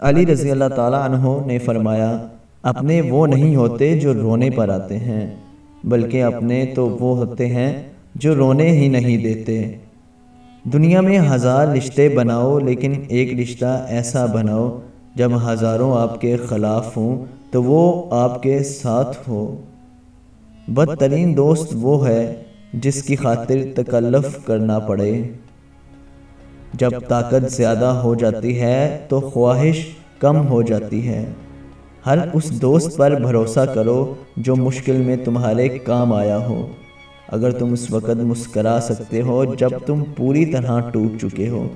علی رضی اللہ تعالیٰ عنہ نے فرمایا، اپنے وہ نہیں ہوتے جو رونے پر آتے ہیں، بلکہ اپنے تو وہ ہوتے ہیں جو رونے ہی نہیں دیتے۔ دنیا میں 1000 رشتے بناؤ، لیکن ایک رشتہ ایسا بناؤ جب ہزاروں آپ کے خلاف ہوں تو وہ آپ کے ساتھ ہو۔ بدترین دوست وہ ہے جس کی خاطر تکلف کرنا پڑے۔ جب طاقت زیادہ ہو جاتی ہے تو خواہش کم ہو جاتی ہے۔ ہر اس دوست پر بھروسہ کرو جو مشکل میں تمہارے کام آیا ہو، اگر تم اس وقت مسکرا سکتے ہو جب تم پوری طرح ٹوٹ چکے ہو۔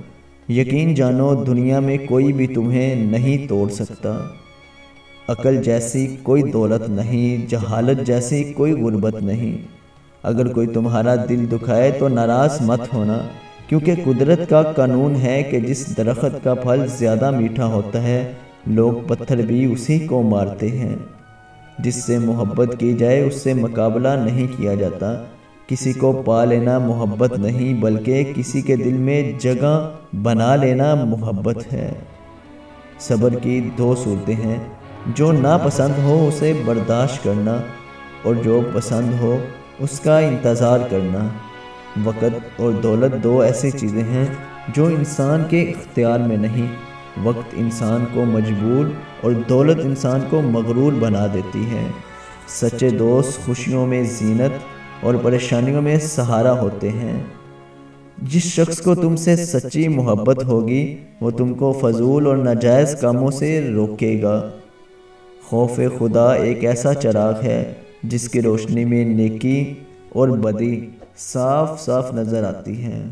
یقین جانو دنیا میں کوئی بھی تمہیں نہیں توڑ سکتا۔ عقل جیسی کوئی دولت نہیں، جہالت جیسی کوئی غربت نہیں۔ اگر کوئی تمہارا دل دکھائے تو ناراض مت ہونا، کیونکہ قدرت کا قانون ہے کہ جس درخت کا پھل زیادہ میٹھا ہوتا ہے لوگ پتھر بھی اسی کو مارتے ہیں۔ جس سے محبت کی جائے اس سے مقابلہ نہیں کیا جاتا۔ کسی کو پا لینا محبت نہیں، بلکہ کسی کے دل میں جگہ بنا لینا محبت ہے۔ صبر کی 2 صورتیں ہیں، جو ناپسند ہو اسے برداشت کرنا، اور جو پسند ہو اس کا انتظار کرنا۔ وقت اور دولت 2 ایسی چیزیں ہیں جو انسان کے اختیار میں نہیں۔ وقت انسان کو مجبور اور دولت انسان کو مغرور بنا دیتی ہے۔ سچے دوست خوشیوں میں زینت اور پریشانیوں میں سہارا ہوتے ہیں۔ جس شخص کو تم سے سچی محبت ہوگی وہ تم کو فضول اور ناجائز کاموں سے روکے گا۔ خوف خدا ایک ایسا چراغ ہے جس کی روشنی میں نیکی اور بدی صاف صاف نظر آتی ہیں۔